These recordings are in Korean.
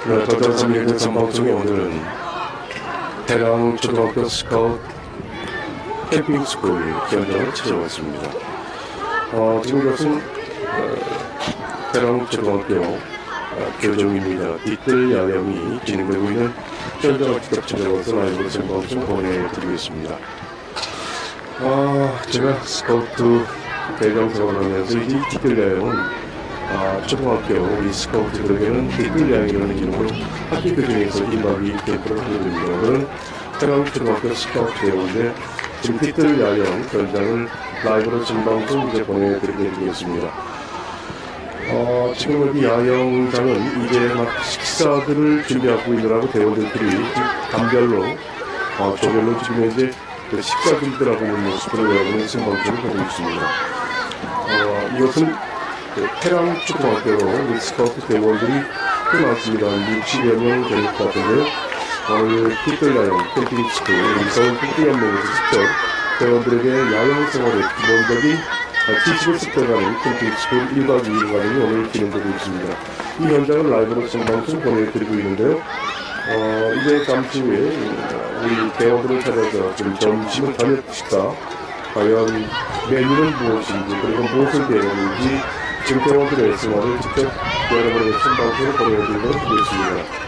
더전삼일대 선방송의 오늘은 대랑 초등학교 스카우트 캠핑스쿨 현장을 찾아왔습니다. 지금 이것은 대랑 초등학교 교정입니다. 뒤뜰 야영이 진행되고 있는 현장을 직접 찾아와서 라이브로 생방송 보내드리겠습니다. 제가 스카우트 대장 생활하면서 이 뒤뜰 야영은 초등학교 우리 스카우트들에게는 뒤뜰 야영이라는 이름으로 학기 교정에서 1박 2일 캠프를 하게 됩니다. 오늘은 대랑 초등학교 스카우트 대회인데 지금 뒤뜰 야영 현장을 라이브로 생방송 이제 보내드리겠습니다. 지금 여기 야영장은 이제 막 식사들을 준비하고 있느라고 대원들끼리 단별로 조별로 지금 이제 식사 준비하고 있는 모습으로 여러분의 생방송을 보고 있습니다. 이것은 태랑 초등학교로 우리 스카우트 대원들이 꽤 많습니다. 60여 명 될 것 같은데요. 오늘 뒤뜰 야영 캠핑스쿨 우리 서울 국제연맹에서 직접 대원들에게 야영 생활의 기본적인 지식을 습득하는 캠핑스쿨 1박 2일 과정이 오늘 진행되고 있습니다. 이 현장을 라이브로 생방송 보내드리고 있는데요. 이제 잠시 후에 우리 대원들을 찾아서 좀 점심을 저녁 식사 과연 메뉴는 무엇인지 그리고 무엇을 배우는지 지금 대원들의 생활을 직접 여러분에게 생방송을 보내드리도록 하겠습니다.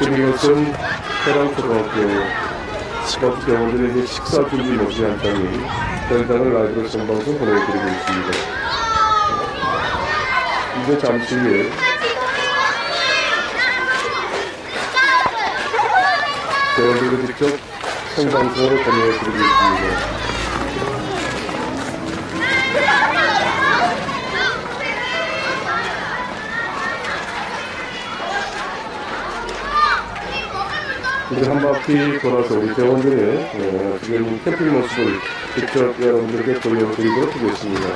지금 이것은 태랑 초등학교 스카우트 대원들의 식사 준비 모시 현장이 현장을 라이브로 생방송 보내드리고 있습니다. 이제 잠시 후에 대원들을 직접 생방송으로 보내드리고 있습니다. 이제 한 바퀴 돌아서 우리 대원들의 지금 캠핑 모습을 직접 여러분들에게 보여드리도록 하겠습니다.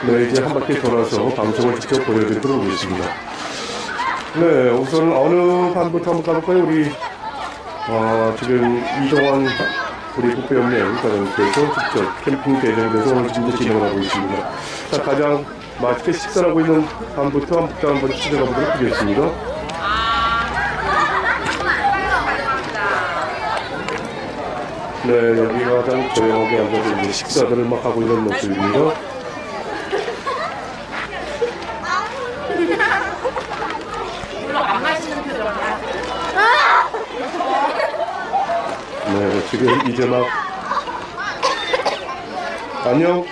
네, 이제 한 바퀴 돌아서 방송을 직접 보여드리도록 하겠습니다. 네, 우선 어느 판부터 한번 가볼까요? 우리, 지금 이동환 우리 국회연맹 과장님께서 직접 캠핑 대전에서 오늘 지금 진행을 하고 있습니다. 자, 가장 맛있게 식사를 하고 있는 판부터 한번 시작해 보도록 하겠습니다. 네, 여기가 가장 조용하게 앉아서 이제 식사들을 막 하고 있는 모습입니다. 네, 지금 이제 막 안녕.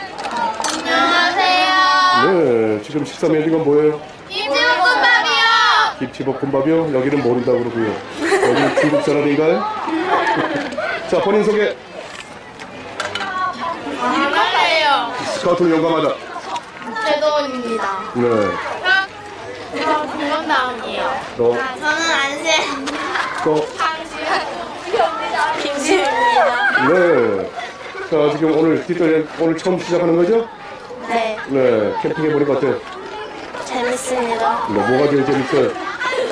안녕하세요. 네, 지금 식사 메뉴가 뭐예요? 김치볶음밥이요. 김치볶음밥이요? 여기는 모른다고 그러고요. 여기 중국 사람인가요? 자, 본인 소개. 안녕하세요. 스카우트를 용감하다. 최도원입니다. 네. 저 동원다운이에요. 또, 저는 안세. 또, 김지입니다. 네. 자, 지금 오늘 처음 시작하는 거죠? 네, 네. 캠핑해 보니까 어때요? 재밌습니다. 네, 뭐가 제일 재밌어요?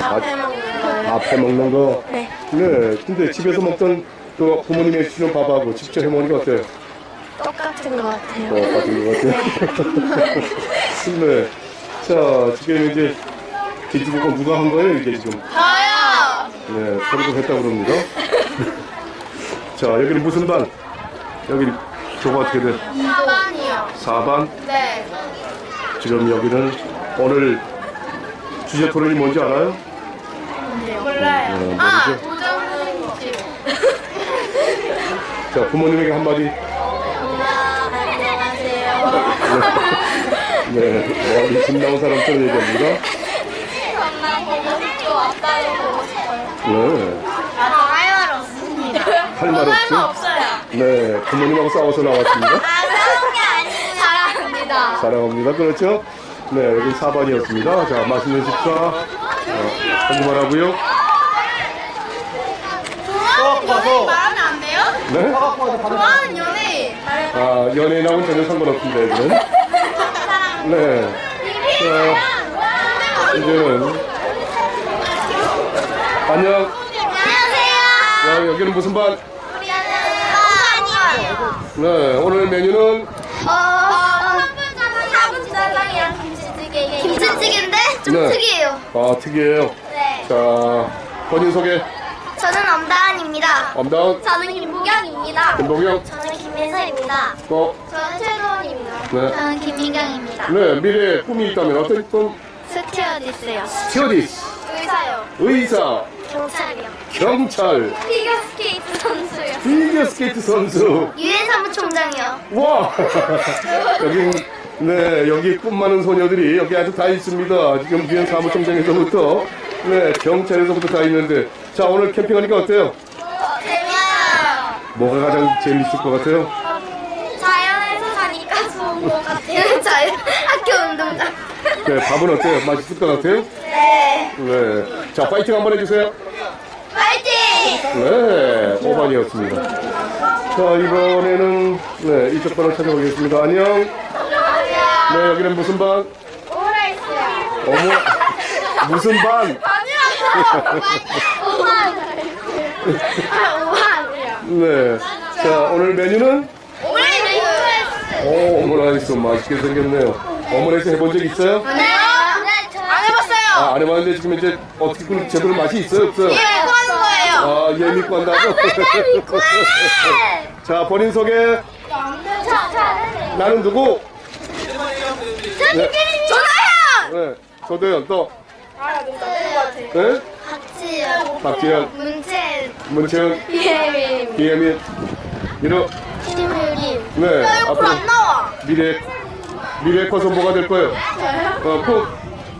앞에 먹는 거요. 앞에 먹는 거. 네, 네. 근데 집에서 먹던 그 부모님이 해주시는 밥하고 직접 해 먹으니까 어때요? 똑같은 것 같아요. 같은 것 같아요. 네. 자, 지금 이제 김치볶음 누가 한 거예요, 이게 지금? 저요. 네, 서로도 했다고 그럽니다. 자, 여기는 무슨 반? 여기 조가 어떻게 돼? 4반이요. 4반? 네. 지금 여기는 오늘 주제 토론이 뭔지 알아요? 몰라요. 모르죠? 도전은 집. 자, 부모님에게 한마디. 엄마, 안녕하세요. 네, 머리 집 나온 사람처럼 얘기합니다. 엄마 보고 싶고, 아빠도 보고 싶어요. 네, 할 말 없습니다. 할 말 없죠? 없어요. 네, 부모님하고 싸워서 나왔습니다. 사랑한 게 아니고 사랑합니다. 사랑합니다. 그렇죠? 네, 여기 4반이었습니다. 자, 맛있는 식사 하고 말하고요. 좋아하는 연예인 말하면 안 돼요? 네? 좋아하는 연예인. 아, 연예인하고는 전혀 상관없습니다, 여기는. 네. 자, 이제는. 안녕. 안녕하세요. 야, 여기는 무슨 반? 아니에요. 네, 오늘 메뉴는 사분짜장이랑 김치찌개. 김치찌개인데 좀 네. 특이해요. 특이해요. 네. 자, 본인 소개. 저는 엄다은입니다. 엄다운, 저는 김보경입니다. 김동영, 저는 김민서입니다. 또, 저는 최도원입니다. 네. 저는 김민경입니다. 네, 미래의 꿈이 있다면 어떤 꿈? 스튜어디스요. 스튜어디스, 의사요. 의사, 경찰이요. 경찰, 피겨스케이트 선수요. 피겨스케이트 선수. 유엔 사무총장이요. 와! 여기, 네, 여기 꿈 많은 소녀들이 여기 아주 다 있습니다. 지금 유엔 사무총장에서부터, 네, 경찰에서부터 다 있는데. 자, 오늘 캠핑하니까 어때요? 재밌어요. 뭐가 가장 재밌을 것 같아요? 자연에서 사니까 좋은 것 같아요. 자연 학교 운동장. 네, 밥은 어때요? 맛있을 것 같아요? 네. 네. 자, 파이팅 한번 해주세요. 파이팅! 네, 5반이었습니다. 자, 이번에는, 네, 이쪽 반을 찾아보겠습니다. 안녕. 네, 여기는 무슨 반? 오라이스요. 어머, 무슨 반? 아니라고. 5만. 네. 자, 오늘 메뉴는? 오라이스. 오, 오므라이스 맛있게 생겼네요. 오므라이스 해본 적 있어요? 네. 안 해봤어요. 아, 안 해봤는데 지금 이제 어떻게 그 제대로 맛이 있어요? 없어요? 예, 이거 하는 거예요. 아, 예, 믿고 한다고? 자, 본인 소개. 나는 누구? 네. 전화요. 네, 조도현 또. 네? 박지영. 박지현, 문채은, 예민. 비혜민, 민호. 김유림. 네, 앞으로 안 나와. 미래 커서 뭐가 될 거예요? 꿈.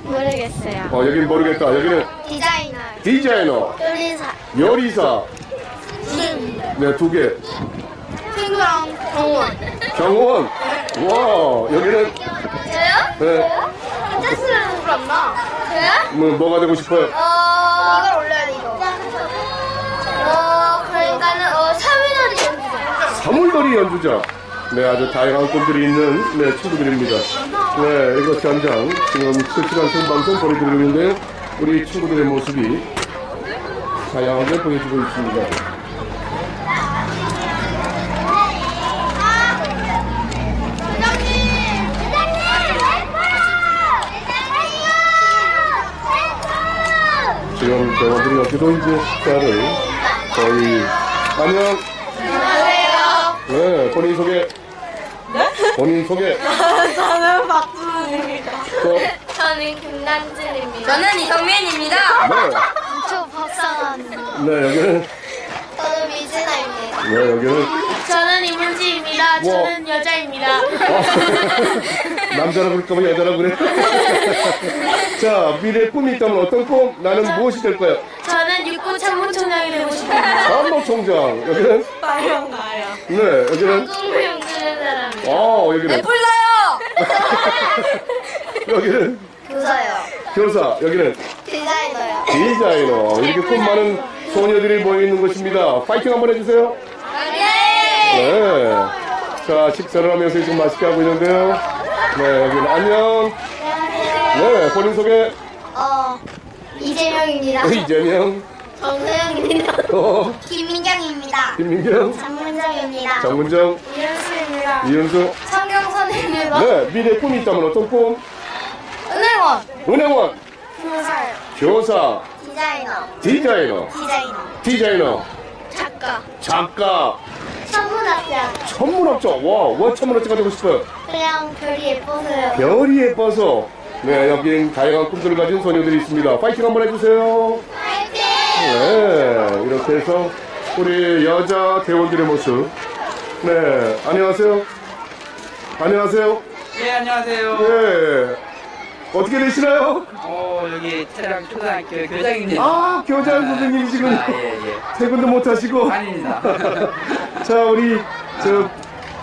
모르겠어요. 여긴 모르겠다. 여기는 디자이너. 디자이너, 요리사. 요리사. 네, 2개. 친구랑 정원. 경호원. 와, 여기는 저요? 네, 댄스는 불안 나. 저요? 뭐가 되고 싶어요? 이걸 올려야 돼, 이거. 그러니까는, 사회놀이 연주자. 사물놀이 연주자. 네, 아주 다양한 꿈들이 있는 네, 친구들입니다. 네, 이거 현장 지금 실시간 생방송 보내드리고 있는데 우리 친구들의 모습이 다양하게 보여주고 있습니다. 지금 대원들이 여기도 이제 식사를 거의 안녕. 안녕하세요. 네, 본인 소개. 네? 본인 소개. 저는 박주은입니다. 또. 저는 김난진입니다. 저는 이성민입니다. 네. 저 박상아입니다. 네, 여기는. 저는 미진아입니다. 네, 여기는. 저는 이문지입니다. 저는 여자입니다. 남자라 그럴까봐 여자라 그래. 자, 미래의 꿈이 있다면 어떤 꿈? 나는 무엇이 될 거야? 저는 육군 참모총장이 되고 싶습니다. 참모총장. 여기는? 빨랑 가요. 네, 여기는? 공무용 쓰는 사람이요. 여기는? 불러요. 여기는? 교사요. 교사. 여기는? 디자이너요. 디자이너. 이렇게 꿈 많은 소녀들이 모여있는 곳입니다. 파이팅 한번 해주세요. 네. 네. 자, 식사를 하면서 지금 맛있게 하고 있는데요. 네, 여기는 안녕. 네, 본인 소개. 이재명입니다. 이재명, 정세영입니다. 김민경입니다. 김민경, 장문정입니다. 장문정, 이현수입니다. 이현수. 성경선입니다. 네, 미래 꿈이 있다면 어떤 꿈? 은행원. 은행원, 교사요. 교사, 디자이너. 디자이너, 디자이너. 디자이너, 작가. 작가. 천문학자. 천문학자. 천문학자. 와, 천문학자가 되고 싶어요. 그냥 별이 예뻐서요. 별이 예뻐서. 네, 여긴 다양한 꿈들을 가진 소녀들이 있습니다. 파이팅 한번 해주세요. 파이팅! 네, 이렇게 해서 우리 여자 대원들의 모습. 네, 안녕하세요. 안녕하세요. 예, 안녕하세요. 네, 어떻게 되시나요? 여기 태랑 초등학교 교장입니다. 아, 교장 선생님이시군요. 예, 예. 퇴근도 못 하시고. 아닙니다. 자, 우리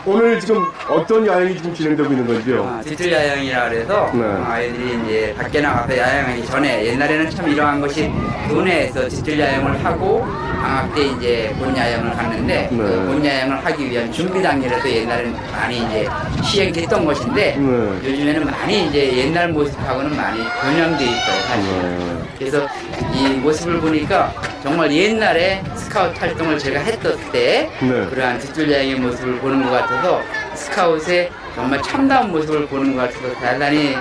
오늘 지금 어떤 야영이 지금 진행되고 있는 건지요? 뒤틀 야영이라 그래서 네. 아이들이 이제 밖에 나가서 야영하기 전에 옛날에는 참 이러한 것이 교내에서 뒤틀 야영을 하고 방학 때 이제 본 야영을 갔는데 네. 그 본 야영을 하기 위한 준비 단계라서 옛날에는 많이 이제 시행됐던 것인데 네. 요즘에는 많이 이제 옛날 모습하고는 많이 변형돼 있어요, 사실. 네. 그래서 이 모습을 보니까 정말 옛날에 스카우트 활동을 제가 했던 때 네. 그러한 뒷줄야영의 모습을 보는 것 같아서 스카웃의 정말 참다운 모습을 보는 것 같아서 대단히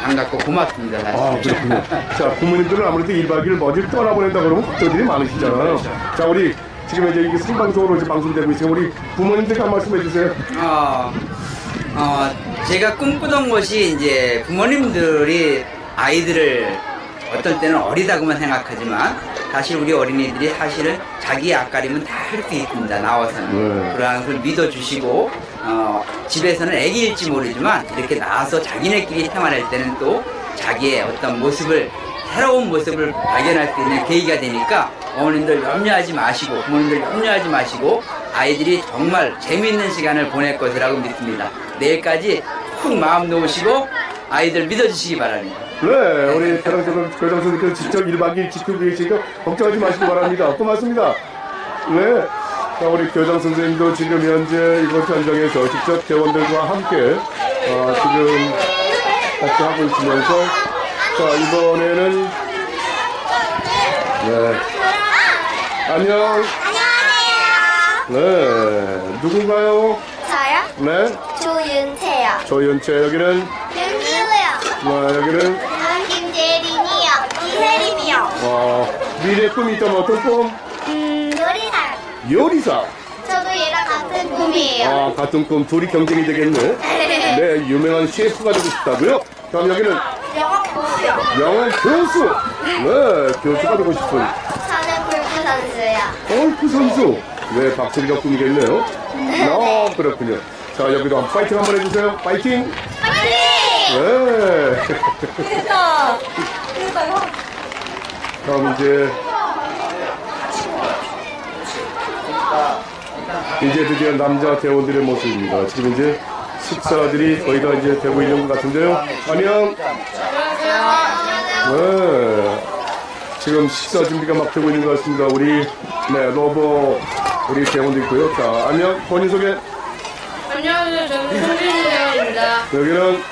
반갑고 고맙습니다. 사실. 아, 그렇군요. 자, 부모님들은 아무래도 1박 2일 어딜 떠나보낸다 그러면 걱정들이 많으시잖아요. 자, 우리 지금 이제 이게 생방송으로 이제 방송되고 있으니 우리 부모님들께 한 말씀 해주세요. 제가 꿈꾸던 것이 이제 부모님들이 아이들을 어떨 때는 어리다고만 생각하지만 사실 우리 어린이들이 사실은 자기 앞가림은 다 할 수 있습니다. 나와서는. 네. 그러한 걸 믿어주시고 집에서는 애기일지 모르지만 이렇게 나와서 자기네끼리 생활할 때는 또 자기의 어떤 모습을 새로운 모습을 발견할 수 있는 계기가 되니까 어머님들 염려하지 마시고 부모님들 염려하지 마시고 아이들이 정말 재미있는 시간을 보낼 것이라고 믿습니다. 내일까지 푹 마음 놓으시고 아이들 믿어주시기 바랍니다. 네, 우리 교장 선생님께서 직접 1박 2일 지키고 계시니까 걱정하지 마시기 바랍니다. 고맙습니다. 네. 자, 우리 교장 선생님도 지금 현재 이곳 현장에서 직접 대원들과 함께 지금 같이 하고 있으면서 자, 이번에는 네. 안녕. 안녕하세요. 네. 누군가요? 저요? 네. 조윤채요. 조연채. 여기는 윤기우요. 여기는 저는 김재린이요. 이세림이요. 미래 꿈이 있다면 어떤 꿈? 요리사. 요리사. 저도 얘랑 같은 꿈이에요. 같은 꿈. 둘이 경쟁이 되겠네. 네, 유명한 셰프가 되고 싶다고요? 그럼 여기는 영어 보수요. 영어 교수. 네, 교수가 되고 싶은 저는 골프 선수요. 골프 선수. 네, 박철이가 꿈이겠네요. 그렇군요. 자, 여기도 한번 파이팅 한번 해주세요. 파이팅. 파이팅! 네. 그래서 그럼 이제 드디어 남자 대원들의 모습입니다. 지금 이제 식사들이 거의 다 이제 되고 있는 것 같은데요. 안녕. 네. 지금 식사 준비가 막 되고 있는 것 같습니다. 우리 로버 우리 대원도 있고요. 자, 안녕. 본인 소개. 안녕하세요. 저는 손진이 대원입니다. 여기는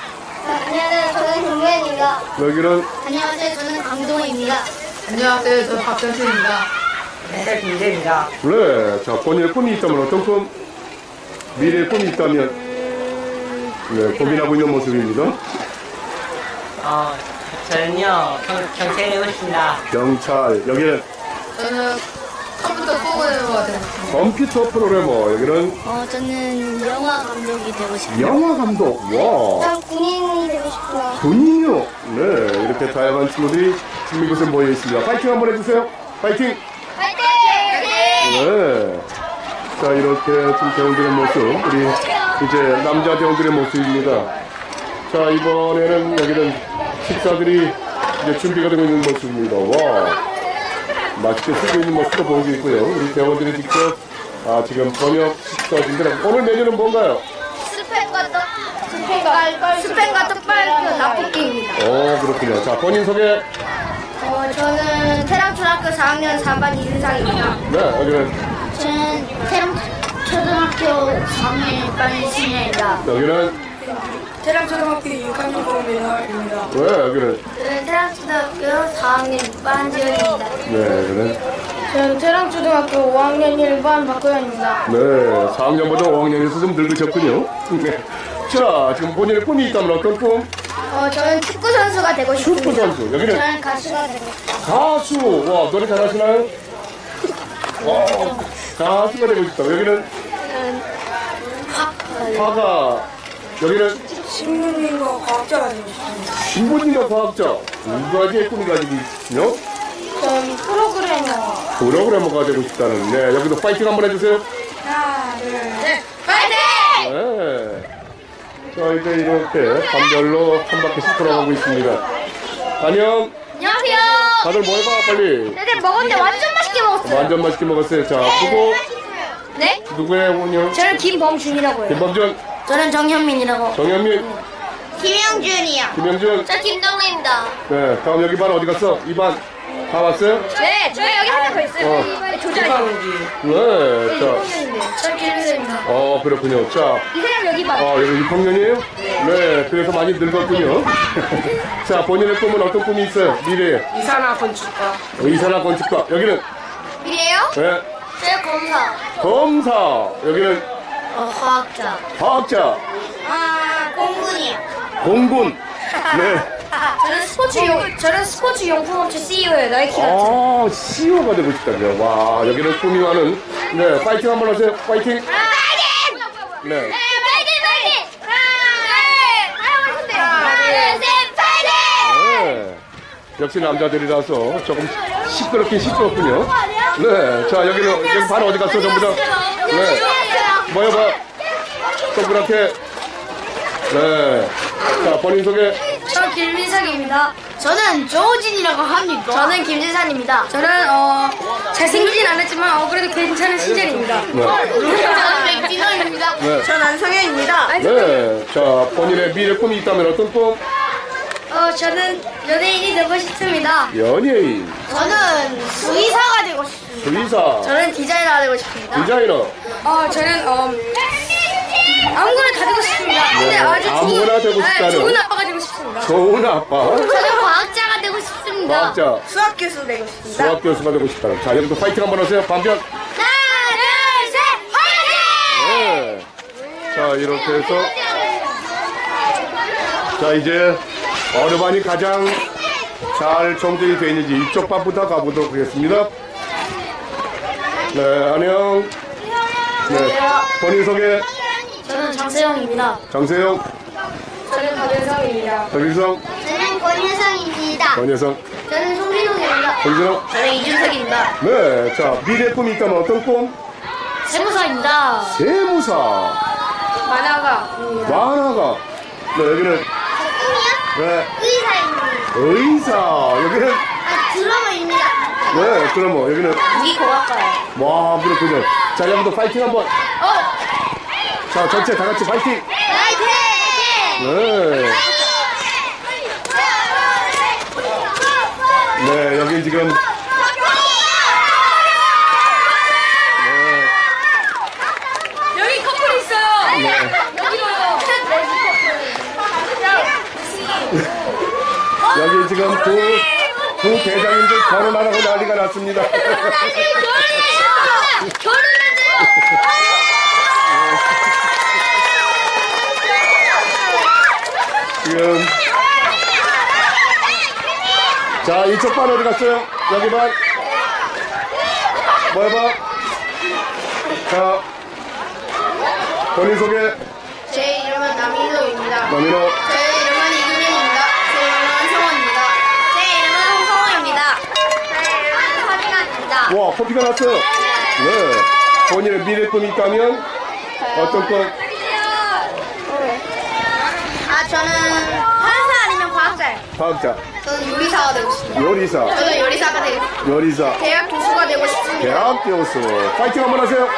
안녕하세요. 저는 정면입니다. 여기는 안녕하세요. 저는 강동호입니다. 안녕하세요. 저는 박정수입니다. 네, 김재입니다. 네. 자, 본인의 꿈이 있다면 어떤 꿈? 미래의 꿈이 있다면 네, 고민하고 있는 모습입니다. 저는요 경찰이 되고 싶습니다. 경찰. 여기는 저는 컴퓨터 프로그래머가 되고 싶습니다. 컴퓨터 프로그래머. 여기는 저는 영화 감독이 되고 싶어요. 영화 감독. 와. 전 군인이 되고 싶어요. 군인이요. 네. 이렇게 다양한 친구들이 지금 이곳에 모여 있습니다. 파이팅 한번 해주세요. 파이팅. 파이팅! 네. 자, 이렇게 지금 대원들의 모습. 우리 이제 남자 대원들의 모습입니다. 자, 이번에는 여기는 식사들이 이제 준비가 되고 있는 모습입니다. 와. 맛있게 쓰고 있는 모습도 보이고 있고요. 우리 대원들이 직접 지금 저녁 식사 준비를 하고 오늘 메뉴는 뭔가요? 스팸과 떡볶이 라볶이입니다. 그렇군요. 자, 본인 소개. 저는 태랑초등학교 4학년 4반 이은상입니다. 네, 여기는 저는 태랑초등학교 4학년 6반 신혜입니다. 여기는 태랑초등학교 6학년 공입니다. 왜 여기는 저는 태랑초등학교 4학년 6반 지원입니다. 네, 여기는 저는 태랑초등학교 5학년 1반 박고현입니다. 네, 4학년보다 5학년에서 좀 늙으셨군요. 네. 자, 지금 본인의 꿈이 있다면 어떤 꿈? 저는 축구 선수가 되고 싶습니다. 축구 선수. 여기는 저는 가수가 되고 싶습니다. 가수. 와, 노래 잘하시나요? 와, 가수가 되고 싶다. 여기는 화가. 여기는 신문인과 과학자가 되고 싶습니다. 신부님과 과학자. 두 가지의 꿈이 가지고 있으며 전 프로그래머. 프로그래머가 되고 싶다는. 네, 여기도 파이팅 한번 해주세요. 하나, 둘, 셋. 네. 자, 이제 이렇게 반별로 한 바퀴씩 돌아가고 있습니다. 안녕. 안녕하세요. 다들 뭐 해봐, 빨리. 네네 먹었는데 완전 맛있게 먹었어요. 완전 맛있게 먹었어요. 자, 누구? 네? 누구의 운영? 저는 김범준이라고 해요. 김범준, 저는 정현민이라고. 정현민, 김영준이요. 김영준. 저 김동래입니다. 네, 다음 여기 반 어디 갔어? 2반 다 왔어요? 네, 저희 여기 한 명 더 있어요. 네, 자, 저 김민수입니다. 그렇군요. 자, 이 사람 여기 봐. 여기 6학년이에요? 네, 그래서 많이 늙었군요. 자, 본인의 꿈은 어떤 꿈이 있어요? 미래에. 이산화 건축가. 의사나 건축가. 여기는? 미래요? 네, 저희 검사. 검사. 여기는? 과학자. 과학자. 공군이요. 공군. 네. 저는 스포츠 용품업체 CEO예요. 나이키 같은. CEO가 되고 싶다고요. 와, 여기는 꿈이 많은. 네, 파이팅 한번 하세요. 파이팅. 파이팅! 네. 파이팅! 파이팅! 하나, 둘, 셋, 파이팅! 네. 역시 남자들이라서 조금 시끄럽긴 시끄럽군요. 네. 자, 여기 바로 어디 갔어, 전부 다? 네. 뭐야, 봐. 동그랗게. 네. 자, 본인 소개. 저 김민석입니다. 저는 조진이라고 합니다. 저는 김진산입니다. 저는 잘생기진 않았지만 그래도 괜찮은 신재입니다. 네. 저는 백진호입니다. 네. 전 안성현입니다. 네. 자, 본인의 미래 꿈이 있다면 어떤 꿈? 저는 연예인이 되고 싶습니다. 연예인, 저는 수의사가 되고 싶습니다. 수의사, 저는 디자이너가 되고 싶습니다. 디자이너. 저는 아무거나 다 되고 싶습니다. 근데 아주 아무거나 되고 싶다는. 좋은 아빠가 되고 싶습니다. 좋은 아빠, 저는 과학자가 되고 싶습니다. 과학자, 수학 교수 되고 싶습니다. 수학 교수가 되고 싶다는. 자, 여기도 파이팅 한번 하세요. 반변. 하나, 둘, 셋, 파이팅! 네. 자, 이렇게 해서. 자, 이제 어느 반이 가장 잘 정돈이 되어 있는지 이쪽 반부터 가보도록 하겠습니다. 네, 안녕. 네, 본인 소개. 저는 장세영입니다. 장세영, 저는 박연성입니다. 박일성, 저는 권혜성입니다. 권혜성, 저는 송민홍입니다. 권진호. 저는 이준석입니다. 네, 자, 미래 꿈이 있다면 어떤 꿈? 세무사입니다. 세무사, 만화가. 만화가. 네, 여기는. 꿈이요? 네, 의사입니다. 의사. 여기는. 드러머입니다. 네, 그럼 뭐, 여기는. 무기공학과요. 와, 그렇군요. 자, 여기도 파이팅 한번. 자, 전체 다 같이 파이팅! 파이팅! 네. 네, 여기 지금. 네. 여기 커플 있어요. 네. 여기 지금 두 대장님들 결혼하라고 난리가 났습니다. 지금. 자, 이쪽 반 어디 갔어요? 여기 반. 뭐 해봐? 자, 본인 소개. 제 이름은 남인호입니다. 남인호. 제 이름은 이규민입니다. 제 이름은 성원입니다. 제 이름은 홍성호입니다. 제 이름은 서진아입니다. 와, 커피가 났어요. 네. 본인의 미래 꿈이 있다면 어떤 꿈? 저는 판사 아니면 과학자예요. 과학자, 저는 요리사가 되고 싶습니다. 요리사, 저는 요리사가 되고 싶습니다. 요리사, 대학 교수가 되고 싶습니다. 대학 교수. 파이팅 한번 하세요.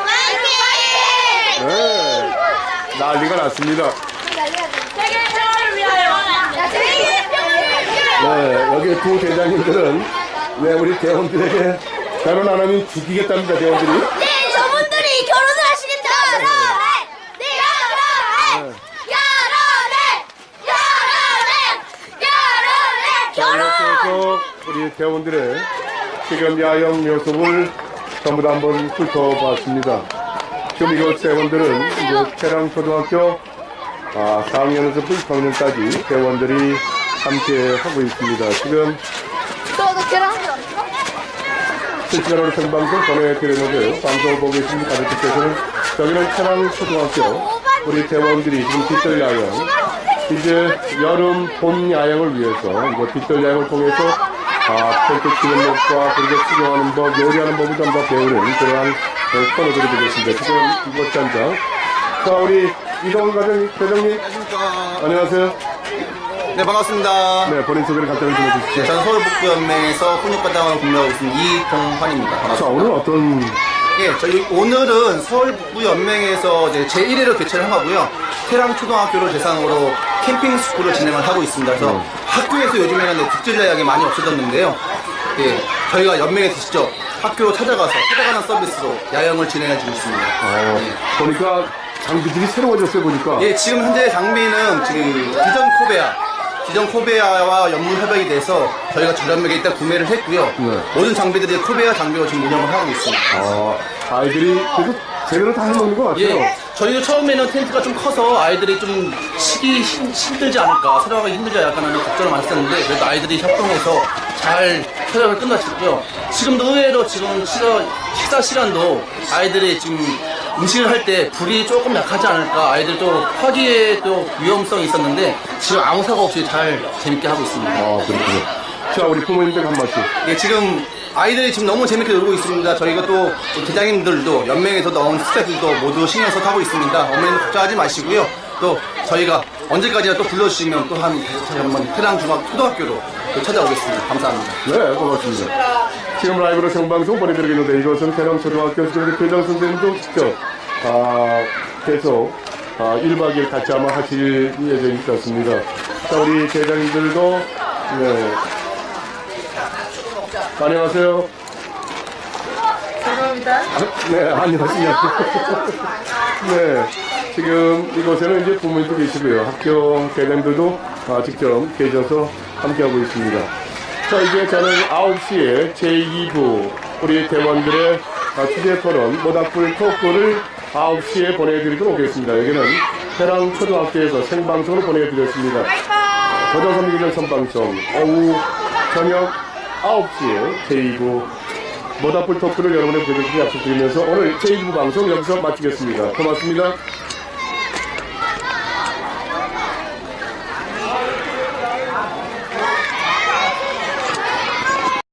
파이팅! 네. 난리가 났습니다. 세계 평화를 위하여! 네, 여기 두 대장님들은 네, 우리 대원들에게 결혼 안 하면 죽이겠답니다, 대원들이. 네, 저분들이 결혼을 하시겠다! 네, 결혼해! 결혼해! 결혼해! 자, 이렇게 해서 우리 대원들의 지금 야영 모습을 전부 다 한번 훑어봤습니다. 지금 이곳 대원들은 이제 채랑초등학교 4학년에서 6학년까지 대원들이 함께 하고 있습니다. 지금 실시간으로 생방송 전해드리는데요. 방송을 보고 계신 가족들께서는 저기는 태랑초등학교 우리 대원들이 지금 빗들 야영 이제 여름 봄 야영을 위해서 이거 빗들 야영을 통해서 텐트 치는 법과 그리고 수경하는 법, 요리하는 법을 좀 더 배우는 그러한 코너들이 되겠습니다. 지금 이것 장장. 자, 우리 이동훈 과장님. 안녕하세요. 네, 반갑습니다. 네, 본인 소개를 간단히 좀 해주시죠. 저는 서울북부연맹에서 훈육과장으로 근무하고 있는 이동환입니다. 자, 반갑습니다. 오늘 어떤 예, 저희 오늘은 서울북부연맹에서 이제 제1회로 개최를 한 거고요. 태랑초등학교를 대상으로 캠핑 스쿨을 진행을 하고 있습니다. 그래서 학교에서 요즘에는 득질 야영이 많이 없어졌는데요. 예, 저희가 연맹에서 직접 학교로 찾아가는 서비스로 야영을 진행해주고 있습니다. 보니까 장비들이 새로워졌어요, 보니까. 예, 지금 현재 장비는 지금 기존 코베아와 연문 협약이 돼서 저희가 저렴하게 일단 구매를 했고요. 네. 모든 장비들이 코베아 장비로 지금 운영을 하고 있습니다. 아이들이 그래도 제대로 다 해먹는 것 같아요. 예, 저희도 처음에는 텐트가 좀 커서 아이들이 좀 쉬기 힘들지 않을까, 살아가기 힘들지 않을까 하는 걱정을 많이 했었는데, 그래도 아이들이 협동해서 잘 촬영을 끝마쳤고요. 지금도 의외로 지금 식사 시간도 아이들이 지금 음식을 할 때 불이 조금 약하지 않을까, 아이들 또 화기에 또 위험성이 있었는데, 지금 아무 사고 없이 잘 재밌게 하고 있습니다. 그렇군요. 자, 우리 부모님들 한 말씀. 예, 지금 아이들이 지금 너무 재밌게 놀고 있습니다. 저희가 또 대장님들도 연맹에서 넣은 스태프들도 모두 신경 써서 하고 있습니다. 어머니는 걱정하지 마시고요. 또 저희가 언제까지나 또 불러주시면 또 한번 태랑초등학교로 또 찾아오겠습니다. 감사합니다. 네, 고맙습니다. 지금 라이브로 생방송 보내드리겠는데 이것은 태랑초등학교 지금 교장 선생님도 직접 계속 1박 2일 같이 아마 하실 예정인 것 같습니다. 자, 우리 대장님들도 네. 안녕하세요. 죄송합니다. 네, 안녕하세요. 네, 지금 이곳에는 이제 부모님도 계시고요. 학교 대장들도 직접 계셔서 함께하고 있습니다. 자, 이제 저는 9시에 제2부 우리 대원들의 주제 토론 모닥불 토크를 9시에 보내드리도록 하겠습니다. 여기는 태랑초등학교에서 생방송으로 보내드렸습니다. 고등선기전 선방송 오후 저녁 9시에 제2부 모닥불 토크를 여러분의 보여드리기 약속드리면서 오늘 제2부 방송 여기서 마치겠습니다. 고맙습니다.